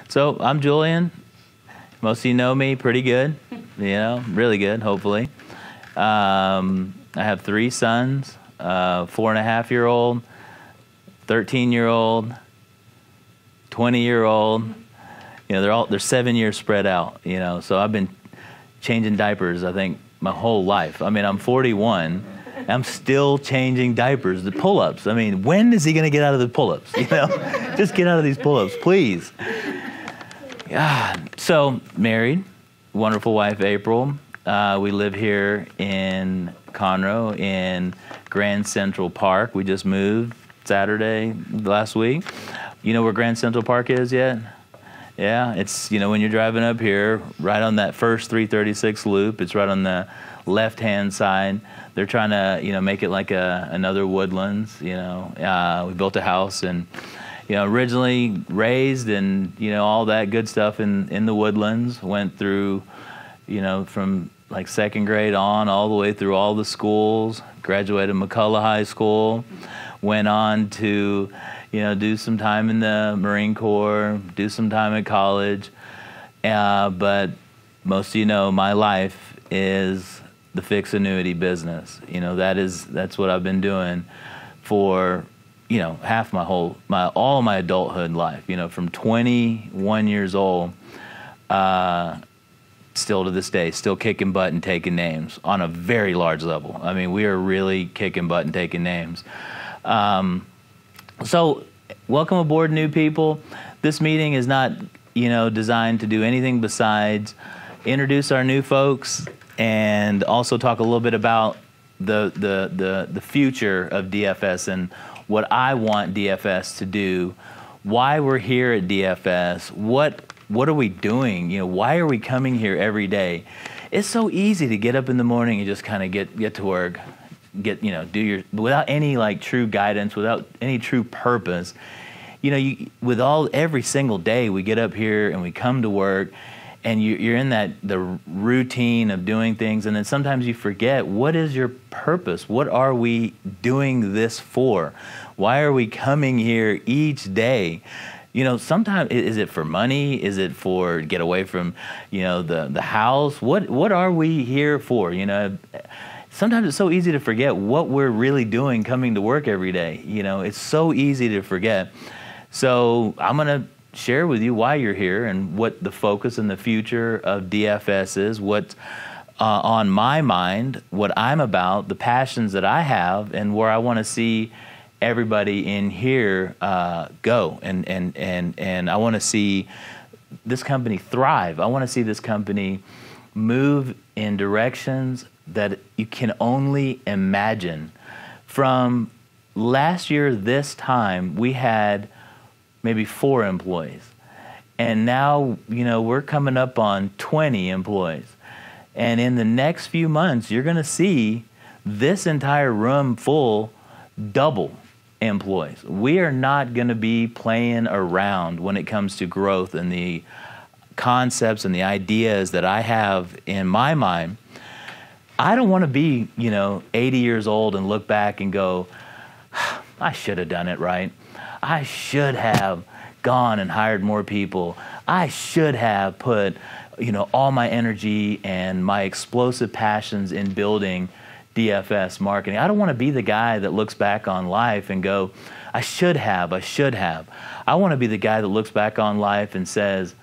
So I'm Julian. Most of you know me pretty good, really good, hopefully. I have 3 sons, 4.5-year-old, 13-year-old, 20-year-old. They're 7 years spread out, so I've been changing diapers, I think, my whole life. I mean, I'm 41. I'm still changing diapers, the pull-ups. I mean, when is he going to get out of the pull-ups? Just get out of these pull-ups, please. So, married, wonderful wife, April. We live here in Conroe in Grand Central Park. We just moved Saturday last week. You know where Grand Central Park is yet? Yeah, it's, when you're driving up here, right on that first 336 loop, it's right on the left-hand side. They're trying to, make it like another Woodlands, We built a house and, originally raised and, all that good stuff in the Woodlands. Went through, from like 2nd grade on all the way through all the schools. Graduated McCullough High School. Went on to, do some time in the Marine Corps, do some time at college. But most of my life is the fixed annuity business. That's what I've been doing for, half all my adulthood life, from 21 years old, still to this day, still kicking butt and taking names on a very large level. I mean, we are really kicking butt and taking names. So welcome aboard, new people. This meeting is not, designed to do anything besides introduce our new folks and also talk a little bit about the future of DFS and what I want DFS to do, why we're here at DFS, what are we doing, why are we coming here every day? It's so easy to get up in the morning and just kind of get to work, do your, without any true guidance, without any true purpose. Every single day we get up here and we come to work, and you're in the routine of doing things, and then sometimes you forget, what is your purpose? What are we doing this for? Why are we coming here each day? Sometimes, is it for money? Is it for get away from, the house? What are we here for? Sometimes it's so easy to forget what we're really doing coming to work every day. It's so easy to forget. So I'm going to share with you why you're here and what the focus and the future of DFS is, what's on my mind, what I'm about, the passions that I have, and where I want to see everybody in here go. And I want to see this company thrive. I want to see this company move in directions that you can only imagine. From last year, this time, we had maybe 4 employees. And now, we're coming up on 20 employees. And in the next few months, you're going to see this entire room full double employees. We are not going to be playing around when it comes to growth and the concepts and the ideas that I have in my mind. I don't want to be, 80 years old and look back and go, I should have done it right. I should have gone and hired more people. I should have put, all my energy and my explosive passions in building DFS marketing. I don't want to be the guy that looks back on life and go, I should have. I want to be the guy that looks back on life and says,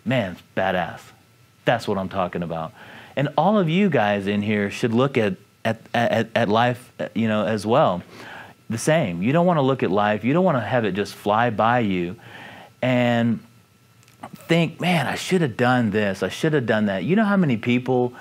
man, it's badass. That's what I'm talking about. And all of you guys in here should look at life, as well. The same. You don't want to look at life. You don't want to have it just fly by you and think, man, I should have done this. I should have done that. You know how many people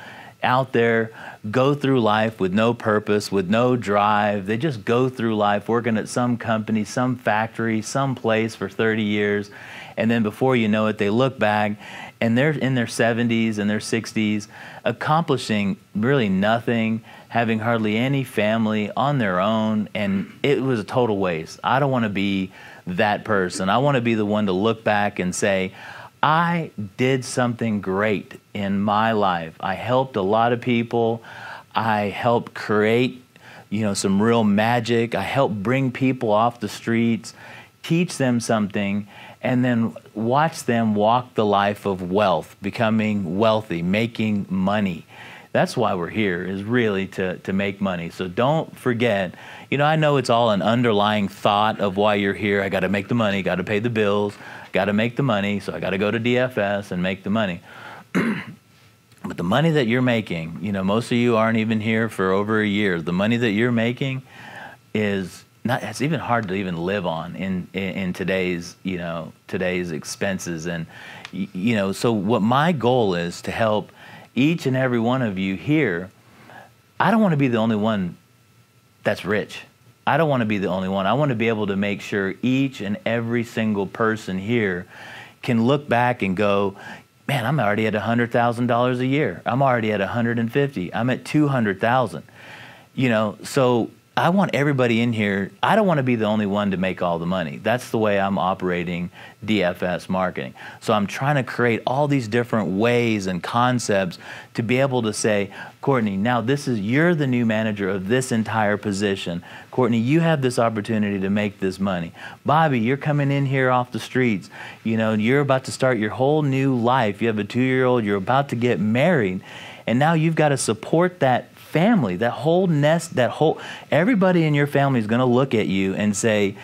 out there go through life with no purpose, with no drive? They just go through life working at some company, some factory, some place for 30 years. And then before you know it, they look back and they're in their 70s and their 60s, accomplishing really nothing, having hardly any family on their own, and it was a total waste. I don't want to be that person. I want to be the one to look back and say, I did something great in my life. I helped a lot of people. I helped create, some real magic. I helped bring people off the streets, teach them something, and then watch them walk the life of wealth, becoming wealthy, making money. That's why we're here, is really to make money. So don't forget, I know it's all an underlying thought of why you're here. I got to make the money, got to pay the bills, got to make the money, so I got to go to DFS and make the money. But the money that you're making, most of you aren't even here for over a year. The money that you're making is not, it's even hard to even live on in today's, today's expenses. And, so what my goal is to help each and every one of you here. I don't want to be the only one that's rich. I don't want to be the only one. I want to be able to make sure each and every single person here can look back and go, man, I'm already at $100,000 a year. I'm already at 150. I'm at 200,000. So I want everybody in here. I don't want to be the only one to make all the money. That's the way I'm operating DFS marketing. So I'm trying to create all these different ways and concepts to be able to say, Courtney, now you're the new manager of this entire position. Courtney, you have this opportunity to make this money. Bobby, you're coming in here off the streets. You're about to start your whole new life. You have a 2-year-old, you're about to get married, and now you've got to support that family, that whole nest, everybody in your family is going to look at you and say,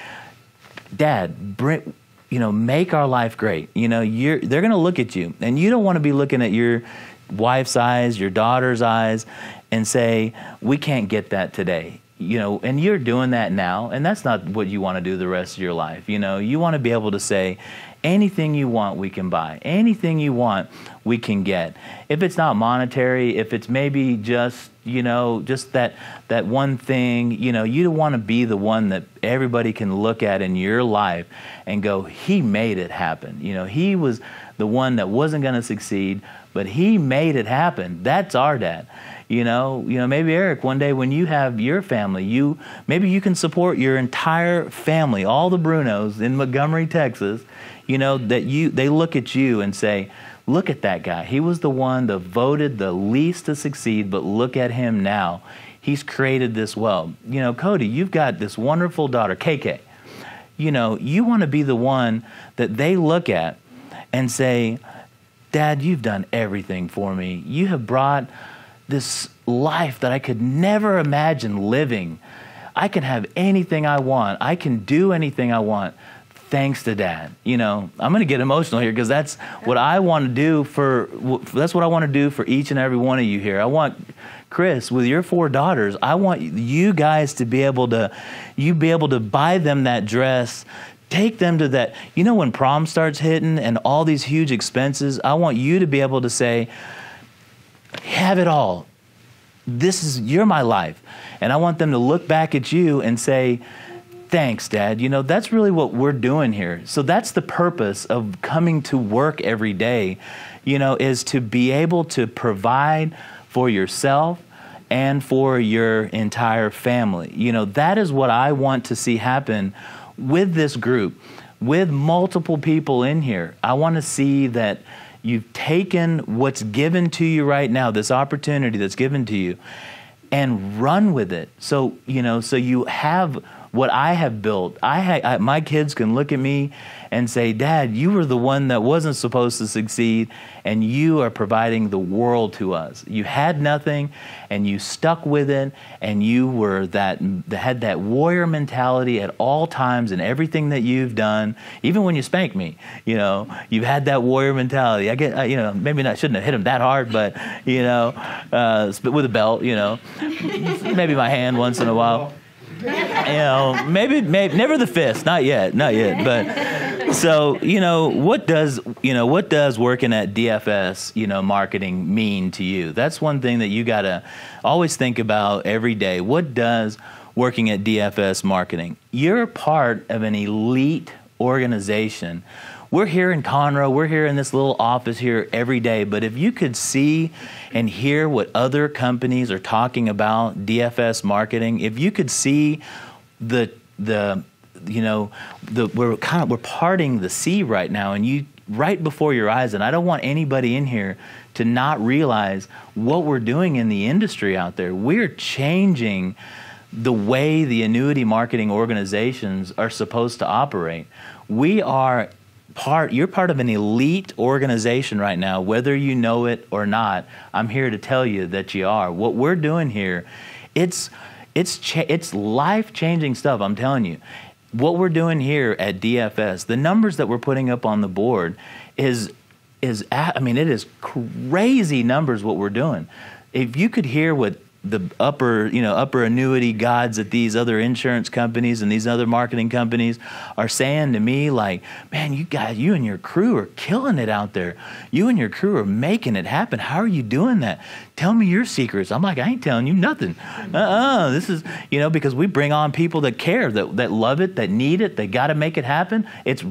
Dad, make our life great. They're going to look at you, and you don't want to be looking at your wife's eyes, your daughter's eyes, and say, we can't get that today. And you're doing that now, and that's not what you want to do the rest of your life. You want to be able to say, anything you want, we can buy. Anything you want, we can get. If it's not monetary, if it's maybe just, just that one thing, you want to be the one that everybody can look at in your life and go, he made it happen. He was the one that wasn't going to succeed, but he made it happen. That's our dad. Maybe Eric, one day when you have your family, maybe you can support your entire family, all the Brunos in Montgomery, Texas, they look at you and say, look at that guy. He was the one that voted the least to succeed, but look at him now. He's created this wealth. Cody, you've got this wonderful daughter, KK. You want to be the one that they look at and say, Dad, you've done everything for me. You have brought this life that I could never imagine living. I can have anything I want. I can do anything I want. Thanks to Dad. I'm going to get emotional here because that's what I want to do for each and every one of you here. I want Chris, with your 4 daughters, I want you guys to be able to buy them that dress, take them to that, when prom starts hitting and all these huge expenses, I want you to be able to say, have it all. You're my life. And I want them to look back at you and say, thanks, Dad. That's really what we're doing here. So that's the purpose of coming to work every day, is to be able to provide for yourself and for your entire family. That is what I want to see happen with this group, with multiple people in here. I want to see that you've taken what's given to you right now, this opportunity that's given to you, and run with it. So, so you have what I have built. My kids can look at me and say, Dad, you were the one that wasn't supposed to succeed, and you are providing the world to us. You had nothing, and you stuck with it, and you had that warrior mentality at all times in everything that you've done. Even when you spank me, you've had that warrior mentality. Maybe I shouldn't have hit him that hard, but with a belt, maybe my hand once in a while. Maybe never the fist, not yet. But so, what does working at DFS, marketing mean to you? That's one thing that you got to always think about every day. What does working at DFS marketing? You're part of an elite organization. We're here in Conroe, we're here in this little office here every day, but if you could see and hear what other companies are talking about DFS marketing, if you could see we're parting the sea right now, and right before your eyes, and I don't want anybody in here to not realize what we're doing in the industry out there. We're changing the way the annuity marketing organizations are supposed to operate. We are you're part of an elite organization right now, whether you know it or not. I'm here to tell you that you are. What we're doing here, it's life-changing stuff, I'm telling you. What we're doing here at DFS, the numbers that we're putting up on the board it is crazy numbers what we're doing. If you could hear what the upper annuity gods at these other insurance companies and these other marketing companies are saying to me, like, man, you and your crew are killing it out there. You and your crew are making it happen. How are you doing that? Tell me your secrets. I'm like, I ain't telling you nothing. This is, because we bring on people that care, that love it, that need it, they got to make it happen. It's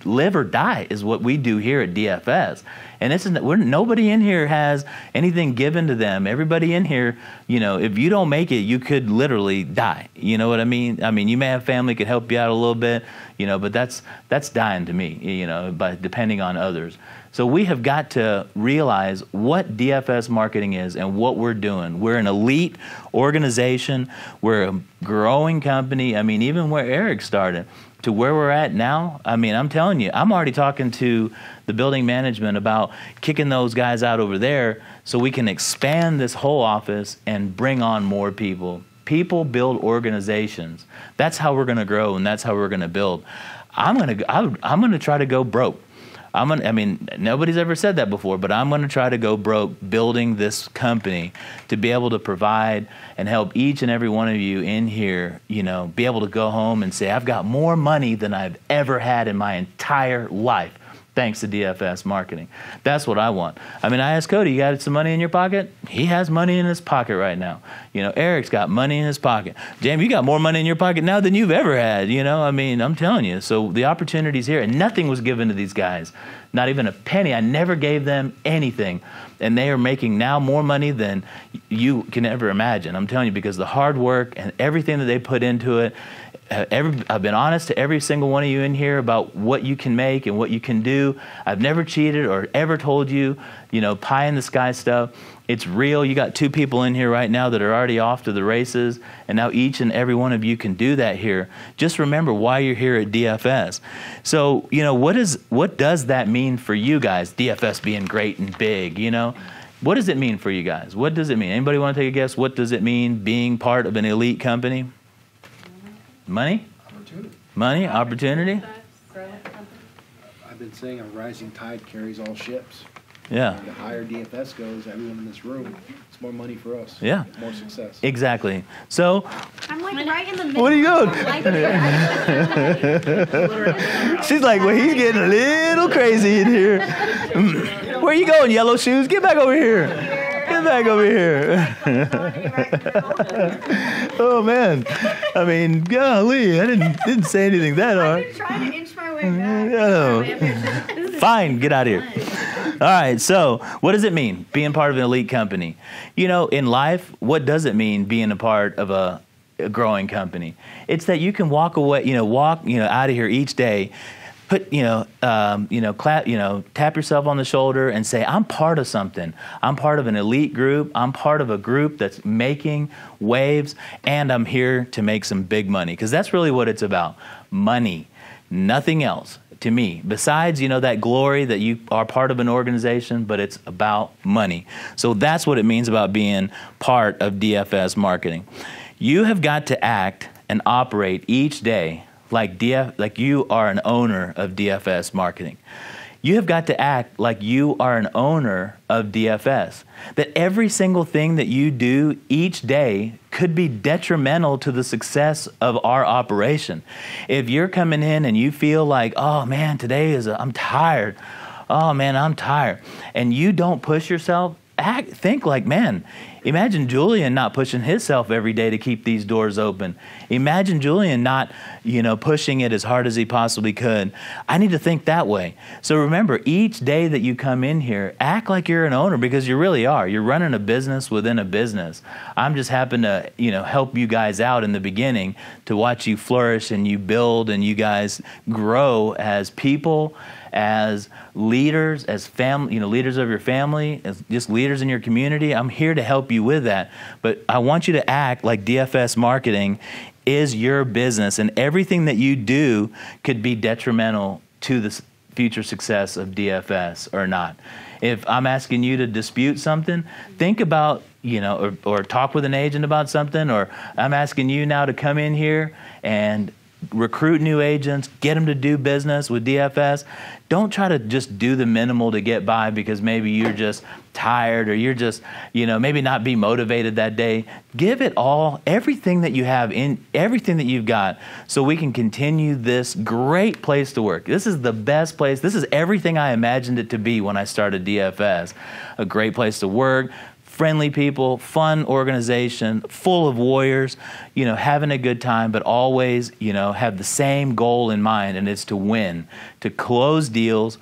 live or die is what we do here at DFS. And nobody in here has anything given to them. Everybody in here, if you don't make it, you could literally die. You know what I mean? I mean, you may have family could help you out a little bit, but that's dying to me, by depending on others. So we have got to realize what DFS marketing is and what we're doing. We're an elite organization. We're a growing company. I mean, even where Eric started to where we're at now, I mean, I'm telling you, I'm already talking to the building management about kicking those guys out over there so we can expand this whole office and bring on more people. People build organizations. That's how we're going to grow, and that's how we're going to build. I'm going to try to go broke. Nobody's ever said that before, but I'm going to try to go broke building this company to be able to provide and help each and every one of you in here, be able to go home and say, I've got more money than I've ever had in my entire life, thanks to DFS marketing. That's what I want. I asked Cody, you got some money in your pocket? He has money in his pocket right now. Eric's got money in his pocket. Jamie, you got more money in your pocket now than you've ever had. I'm telling you. So the opportunity's here, and nothing was given to these guys. Not even a penny. I never gave them anything. And they are making now more money than you can ever imagine. I'm telling you, because the hard work and everything that they put into it, I've been honest to every single one of you in here about what you can make and what you can do. I've never cheated or ever told you, pie in the sky stuff. It's real. You got 2 people in here right now that are already off to the races, and now each and every one of you can do that here. Just remember why you're here at DFS. So, what does that mean for you guys, DFS being great and big, What does it mean for you guys? What does it mean? Anybody want to take a guess? What does it mean being part of an elite company? Money? Opportunity. Money? Opportunity? I've been saying a rising tide carries all ships. Yeah. And the higher DFS goes, everyone in this room, it's more money for us. Yeah. More success. Exactly. So. I'm like right in the middle. What are you doing? She's like, well, he's getting a little crazy in here. Where you going, Yellow Shoes? Get back over here. Get back over here. Oh, man. Golly, I didn't say anything that hard. I've been trying to inch my way back. Fine, get out of here. All right, so what does it mean being part of an elite company? In life, what does it mean being a part of a growing company? It's that you can walk away, out of here each day, put, clap, tap yourself on the shoulder and say, I'm part of something. I'm part of an elite group. I'm part of a group that's making waves, and I'm here to make some big money, because that's really what it's about. Money, nothing else. To me, besides, that glory that you are part of an organization, but it's about money. So that's what it means about being part of DFS marketing. You have got to act and operate each day like you are an owner of DFS marketing. You have got to act like you are an owner of DFS. That every single thing that you do each day could be detrimental to the success of our operation. If you're coming in and you feel like, oh man, I'm tired. Oh man, I'm tired. And you don't push yourself, think like, man, imagine Julian not pushing himself every day to keep these doors open. Imagine Julian not, pushing it as hard as he possibly could. I need to think that way. So remember, each day that you come in here, act like you're an owner, because you really are. You're running a business within a business. I'm just happen to, help you guys out in the beginning to watch you flourish and you build and you guys grow as people, as leaders, as family, leaders of your family, as just leaders in your community. I'm here to help you with that. But I want you to act like DFS marketing is your business, and everything that you do could be detrimental to the future success of DFS or not. If I'm asking you to dispute something, think about, or talk with an agent about something, or I'm asking you now to come in here and recruit new agents, get them to do business with DFS. Don't try to just do the minimal to get by because maybe you're just tired or you're just, maybe not be motivated that day. Give it all, everything that you have, in everything that you've got, so we can continue this great place to work. This is the best place. This is everything I imagined it to be when I started DFS. A great place to work, friendly people, fun organization, full of warriors, having a good time, but always, have the same goal in mind, and it's to win, to close deals.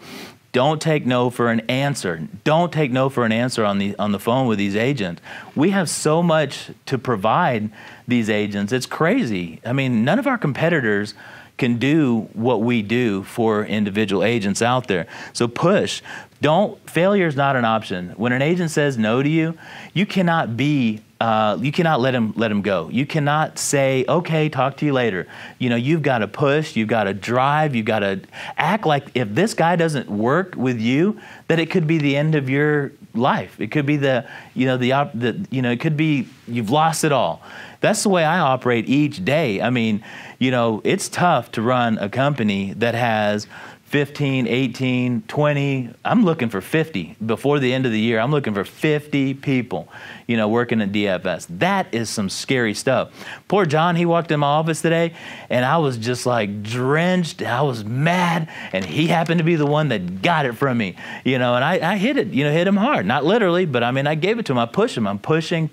Don't take no for an answer. Don't take no for an answer on the phone with these agents. We have so much to provide these agents. It's crazy. I mean, none of our competitors can do what we do for individual agents out there. So push. Failure is not an option. When an agent says no to you, you cannot let him go. You cannot say, okay, talk to you later. You've got to push, you've got to drive, you've got to act like if this guy doesn't work with you, that it could be the end of your life. It could be it could be you've lost it all. That's the way I operate each day. I mean, it's tough to run a company that has 15, 18, 20. I'm looking for 50. Before the end of the year, I'm looking for 50 people, working at DFS. That is some scary stuff. Poor John, he walked in my office today, and I was just like drenched. I was mad, and he happened to be the one that got it from me, and I hit it, hit him hard. Not literally, but I mean, I gave it to him. I pushed him. I'm pushing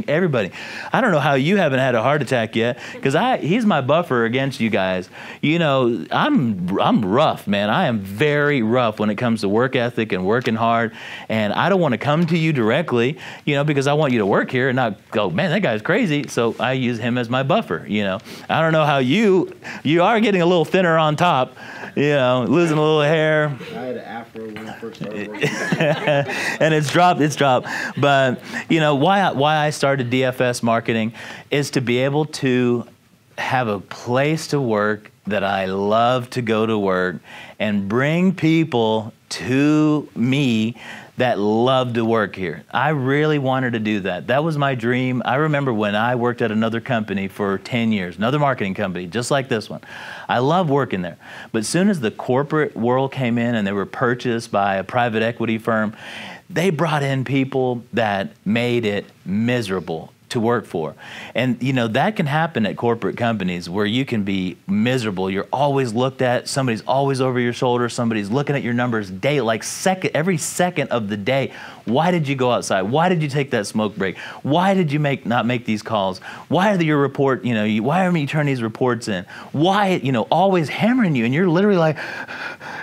everybody. I don't know how you haven't had a heart attack yet, because he's my buffer against you guys. I'm rough. Man, I am very rough when it comes to work ethic and working hard, and I don't want to come to you directly, because I want you to work here and not go, man, that guy's crazy. So I use him as my buffer. I don't know how you are getting a little thinner on top, losing a little hair. I had an afro when I first started working. And it's dropped. But why I started DFS marketing is to be able to have a place to work that I love to go to work and bring people to me that love to work here. I really wanted to do that. That was my dream. I remember when I worked at another company for 10 years, another marketing company, just like this one. I love working there. But as soon as the corporate world came in and they were purchased by a private equity firm, they brought in people that made it miserable to work for. And that can happen at corporate companies where you can be miserable. You're always looked at. Somebody's always over your shoulder. Somebody's looking at your numbers every second of the day. Why did you go outside? Why did you take that smoke break? Why did you not make these calls? Why are your report, why aren't you turning these reports in? Why, always hammering you, and you're literally like,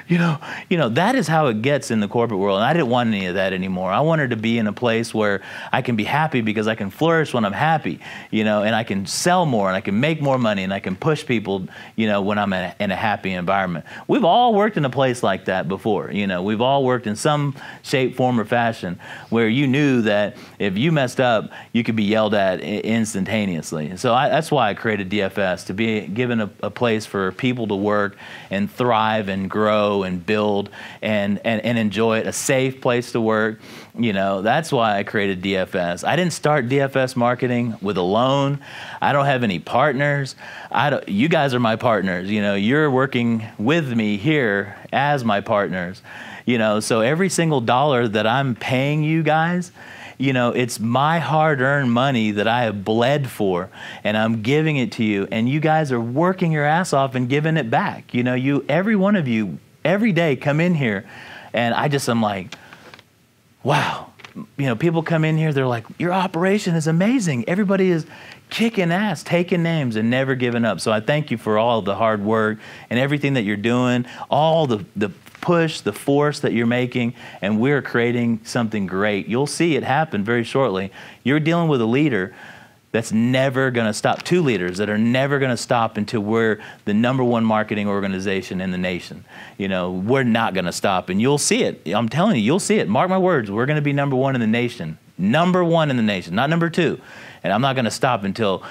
that is how it gets in the corporate world. And I didn't want any of that anymore. I wanted to be in a place where I can be happy because I can flourish when I'm happy, and I can sell more and I can make more money and I can push people, when I'm in a happy environment. We've all worked in a place like that before. We've all worked in some shape, form, or fashion where you knew that if you messed up, you could be yelled at instantaneously. So that's why I created DFS, to be given a place for people to work and thrive and grow and build and enjoy it, a safe place to work. That's why I created DFS. I didn't start DFS marketing with a loan. I don't have any partners. You guys are my partners. You're working with me here as my partners. So every single dollar that I'm paying you guys, it's my hard-earned money that I have bled for, and I'm giving it to you, and you guys are working your ass off and giving it back. Every one of you, every day come in here, and I'm like, wow. People come in here, they're like, your operation is amazing. Everybody is kicking ass, taking names, and never giving up. So I thank you for all the hard work and everything that you're doing, all the push, the force that you're making, and we're creating something great. You'll see it happen very shortly. You're dealing with a leader that's never going to stop, two leaders that are never going to stop until we're the #1 marketing organization in the nation. We're not going to stop, and you'll see it. I'm telling you, you'll see it. Mark my words, we're going to be #1 in the nation. #1 in the nation, not #2. And I'm not going to stop until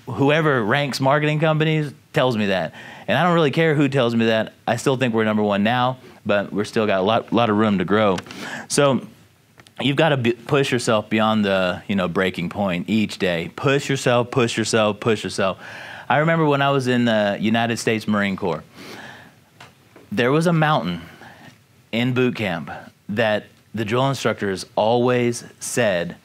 Whoever ranks marketing companies tells me that. And I don't really care who tells me that. I still think we're number one now, but we're still got a lot of room to grow. So you've got to push yourself beyond the, breaking point each day. Push yourself, push yourself, push yourself. I remember when I was in the United States Marine Corps, there was a mountain in boot camp that the drill instructors always said,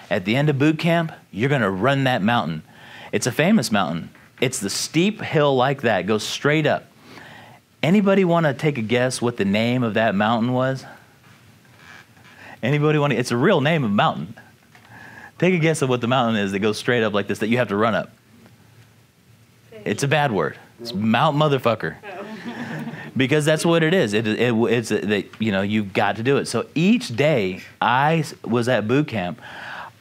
at the end of boot camp, you're going to run that mountain. It's a famous mountain. It's the steep hill like that, goes straight up. Anybody want to take a guess what the name of that mountain was? Anybody want to? It's a real name of mountain. Take a guess of what the mountain is that goes straight up like this that you have to run up. It's a bad word. It's Mount Motherfucker. Because that's what it is. It's that you've got to do it. So each day I was at boot camp,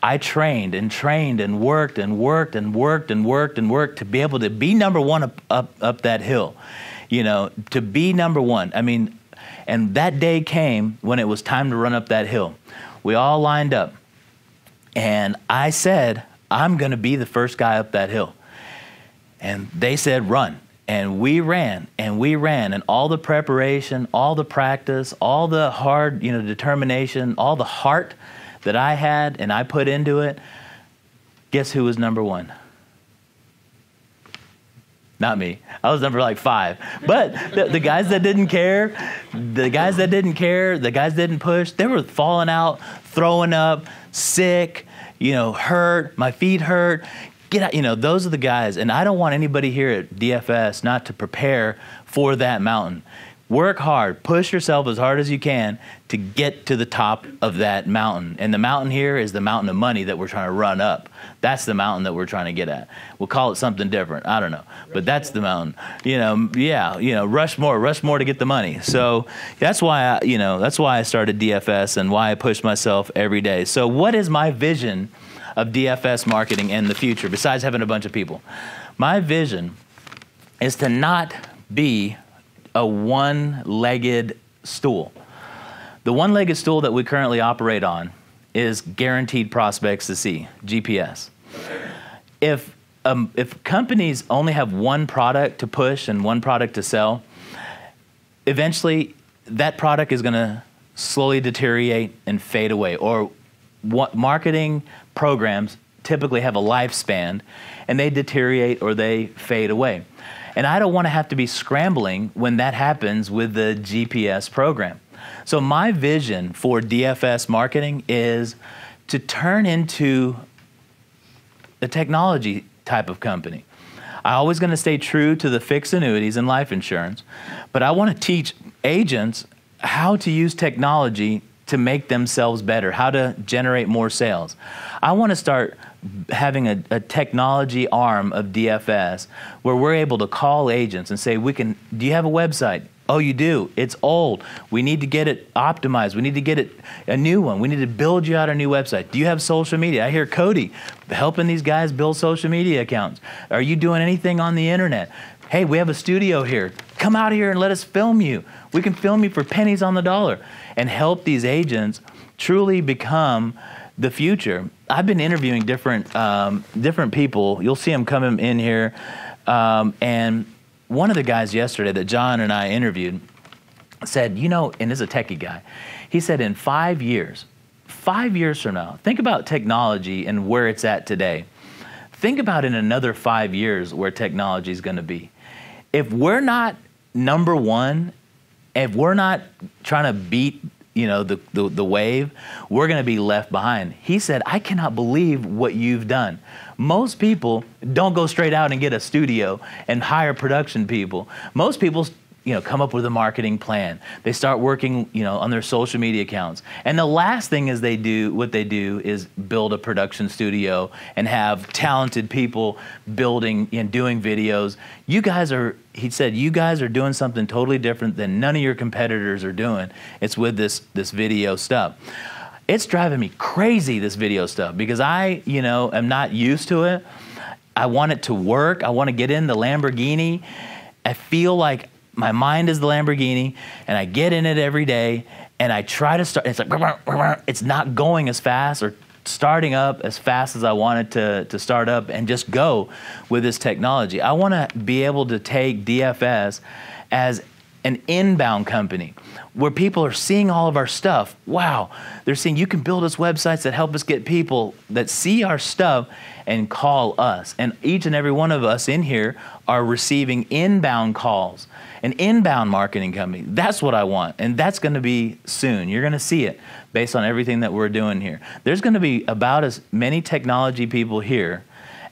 I trained and trained and worked and worked and worked and worked and worked to be able to be number one up that hill. To be number one. I mean, and that day came when it was time to run up that hill. We all lined up, and I said, I'm going to be the first guy up that hill. And they said, run. And we ran, and all the preparation, all the practice, all the hard, determination, all the heart that I had and I put into it, guess who was number one? Not me. I was number 5. But the guys that didn't care, the guys that didn't push, they were falling out, throwing up, sick, hurt, my feet hurt. Get out, those are the guys. And I don't want anybody here at DFS not to prepare for that mountain. Work hard. Push yourself as hard as you can to get to the top of that mountain. And the mountain here is the mountain of money that we're trying to run up. That's the mountain that we're trying to get at. We'll call it something different. I don't know. But that's the mountain. Rushmore to get the money. So that's why I started DFS and why I push myself every day. So what is my vision of DFS marketing in the future, besides having a bunch of people? My vision is to not be a one-legged stool. The one-legged stool that we currently operate on is guaranteed prospects to see, GPS. If companies only have one product to push and one product to sell, eventually that product is going to slowly deteriorate and fade away. Or what marketing programs typically have a lifespan, and they deteriorate or they fade away. And I don't want to have to be scrambling when that happens with the GPS program. So my vision for DFS marketing is to turn into a technology type of company. I'm always going to stay true to the fixed annuities and life insurance, but I want to teach agents how to use technology to make themselves better, how to generate more sales. I want to start having a technology arm of DFS where we're able to call agents and say, do you have a website? Oh, you do. It's old. We need to get it optimized. We need to get it a new one. We need to build you out a new website. Do you have social media? I hear Cody helping these guys build social media accounts. Are you doing anything on the internet? Hey, we have a studio here. Come out here and let us film you. We can film you for pennies on the dollar and help these agents truly become the future. I've been interviewing different people. You'll see them coming in here. And one of the guys yesterday that John and I interviewed said, and is a techie guy, he said in 5 years from now, think about technology and where it's at today. Think about in another 5 years where technology is going to be. If we're not number one, if we're not trying to beat the wave, we're going to be left behind. He said, I cannot believe what you've done. Most people don't go straight out and get a studio and hire production people. Most people come up with a marketing plan. They start working, on their social media accounts. And the last thing is they do is build a production studio and have talented people building and doing videos. He said, you guys are doing something totally different than none of your competitors are doing. It's with this video stuff. It's driving me crazy, this video stuff, because I, am not used to it. I want it to work. I want to get in the Lamborghini. I feel like my mind is the Lamborghini, and I get in it every day, and I try to start. It's like, it's not going as fast or starting up as fast as I wanted to start up and just go with this technology. I want to be able to take DFS as an inbound company where people are seeing all of our stuff. Wow, they're seeing you can build us websites that help us get people that see our stuff and call us. And each and every one of us in here are receiving inbound calls, an inbound marketing company. That's what I want, and that's going to be soon. You're going to see it based on everything that we're doing here. There's going to be about as many technology people here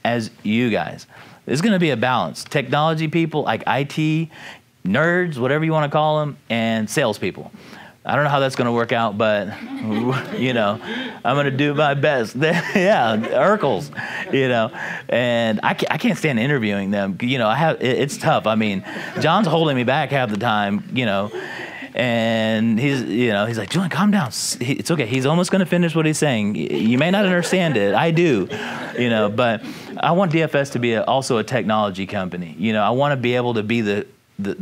as you guys. There's going to be a balance. Technology people like IT, nerds, whatever you want to call them, and salespeople. I don't know how that's going to work out, but, you know, I'm going to do my best. Yeah, Urkels, you know, and I can't stand interviewing them. You know, it's tough. I mean, John's holding me back half the time, you know, and he's like, Julian, calm down. It's okay. He's almost going to finish what he's saying. You may not understand it. I do, you know, but I want DFS to be also a technology company. You know, I want to be able to be the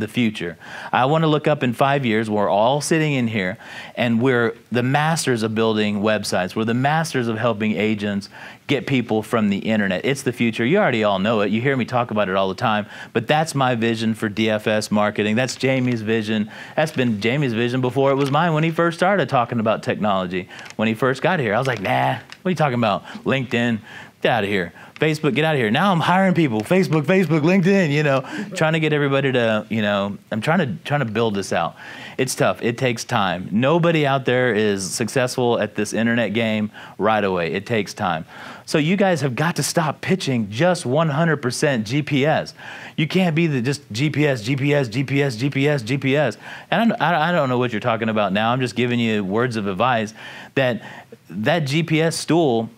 future. I want to look up in 5 years, we're all sitting in here, and we're the masters of building websites. We're the masters of helping agents get people from the internet. It's the future. You already all know it. You hear me talk about it all the time, but that's my vision for DFS marketing. That's Jamie's vision. That's been Jamie's vision before it was mine when he first started talking about technology. When he first got here, I was like, nah, what are you talking about? LinkedIn, get out of here. Facebook, get out of here. Now I'm hiring people. Facebook, LinkedIn, you know, trying to get everybody to, you know, I'm trying to build this out. It's tough. It takes time. Nobody out there is successful at this internet game right away. It takes time. So you guys have got to stop pitching just 100% GPS. You can't be just GPS. And I don't know what you're talking about now. I'm just giving you words of advice that GPS stool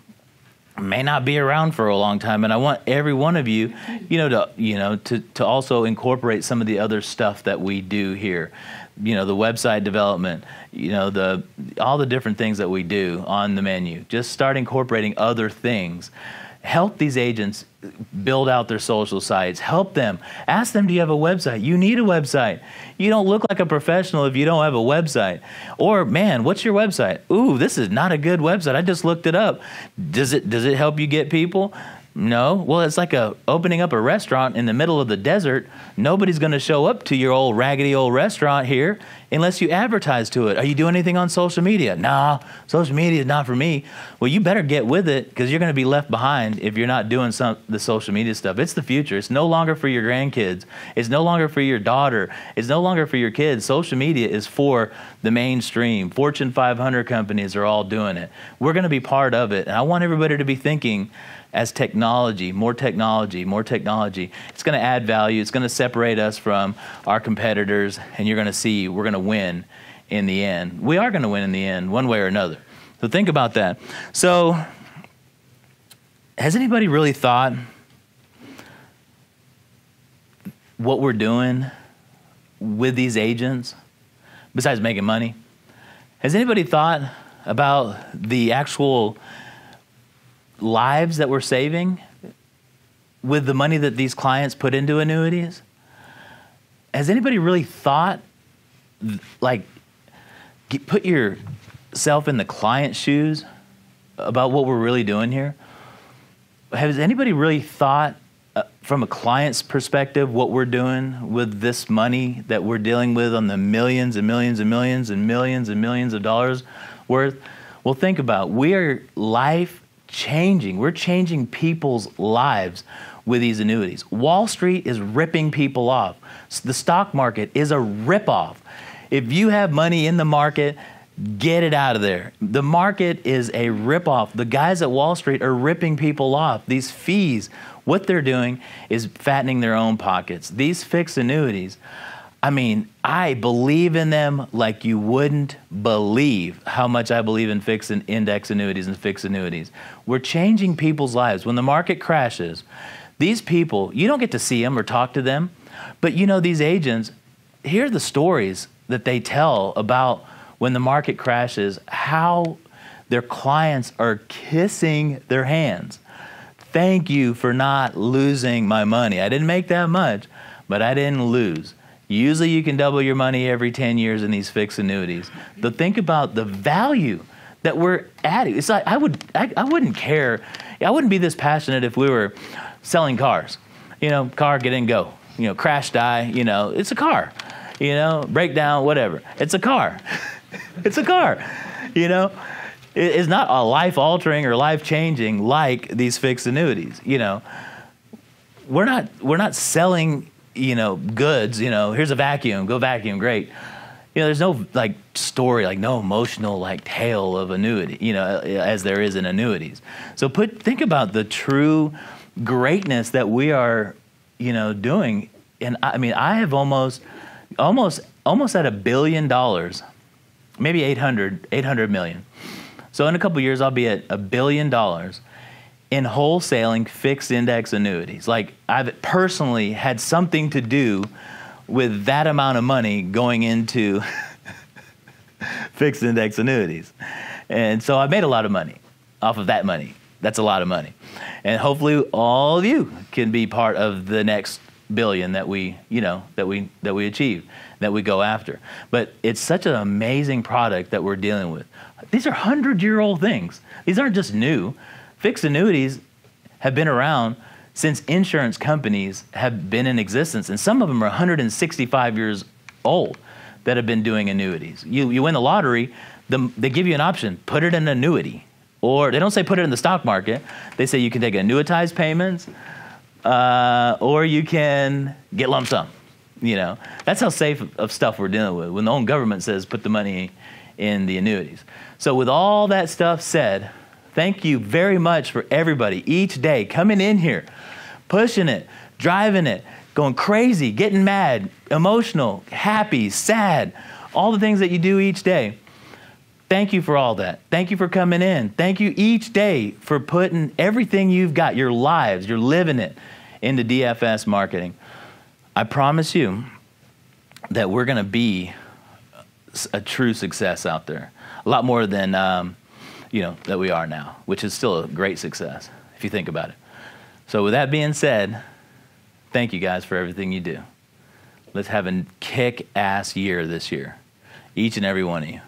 may not be around for a long time, and I want every one of you, to also incorporate some of the other stuff that we do here. You know, the website development, you know, all the different things that we do on the menu. Just start incorporating other things. Help these agents build out their social sites. Help them. Ask them, do you have a website? You need a website. You don't look like a professional if you don't have a website. Or, man, what's your website? Ooh, this is not a good website. I just looked it up. Does it help you get people? No. Well, it's like opening up a restaurant in the middle of the desert. Nobody's going to show up to your old raggedy old restaurant here unless you advertise to it. Are you doing anything on social media? Nah, social media is not for me. Well, you better get with it because you're going to be left behind if you're not doing the social media stuff. It's the future. It's no longer for your grandkids. It's no longer for your daughter. It's no longer for your kids. Social media is for the mainstream. Fortune 500 companies are all doing it. We're going to be part of it. And I want everybody to be thinking as technology, more technology, more technology. It's going to add value. It's going to separate us from our competitors, and you're going to see we're going to win in the end. We are going to win in the end, one way or another. So think about that. So has anybody really thought what we're doing with these agents, besides making money? Has anybody thought about the actual lives that we're saving with the money that these clients put into annuities? Has anybody really thought, like, put yourself in the client's shoes about what we're really doing here? Has anybody really thought from a client's perspective what we're doing with this money that we're dealing with on the millions and millions and millions and millions and millions of dollars worth? Well, think about it. We are life-changing. We're changing people's lives with these annuities. Wall Street is ripping people off. The stock market is a rip-off. If you have money in the market, get it out of there. The market is a rip-off. The guys at Wall Street are ripping people off. These fees, what they're doing is fattening their own pockets. These fixed annuities, I mean, I believe in them like you wouldn't believe how much I believe in fixed and index annuities and fixed annuities. We're changing people's lives. When the market crashes, these people, you don't get to see them or talk to them, but you know, these agents, hear the stories that they tell about when the market crashes, how their clients are kissing their hands. Thank you for not losing my money. I didn't make that much, but I didn't lose. Usually you can double your money every 10 years in these fixed annuities. But think about the value that we're adding. It's like I wouldn't care. I wouldn't be this passionate if we were selling cars. You know, car, get in, go. You know, crash, die. You know, it's a car. You know, breakdown, whatever. It's a car. It's a car. You know, it's not a life-altering or life-changing like these fixed annuities. You know, we're not selling, you know, goods. You know, here's a vacuum. Go vacuum. Great. You know, there's no like story, like no emotional like tale of annuity, you know, as there is in annuities. So think about the true greatness that we are, you know, doing. And I mean, I have almost at $1 billion, maybe 800 million. So in a couple of years, I'll be at $1 billion in wholesaling fixed index annuities. Like I've personally had something to do with that amount of money going into fixed index annuities. And so I've made a lot of money off of that money. That's a lot of money. And hopefully all of you can be part of the next billion that we, you know, that we achieve, that we go after. But it's such an amazing product that we're dealing with. These are 100-year-old things. These aren't just new. Fixed annuities have been around since insurance companies have been in existence, and some of them are 165 years old that have been doing annuities. You win the lottery, they give you an option, put it in an annuity. Or they don't say put it in the stock market. They say you can take annuitized payments, or you can get lump sum. You know, that's how safe of stuff we're dealing with when the own government says put the money in the annuities. So with all that stuff said, thank you very much for everybody each day coming in here, pushing it, driving it, going crazy, getting mad, emotional, happy, sad, all the things that you do each day. Thank you for all that. Thank you for coming in. Thank you each day for putting everything you've got, your lives, you're living it, into DFS marketing. I promise you that we're going to be a true success out there. A lot more than, you know, that we are now, which is still a great success if you think about it. So with that being said, thank you guys for everything you do. Let's have a kick-ass year this year, each and every one of you.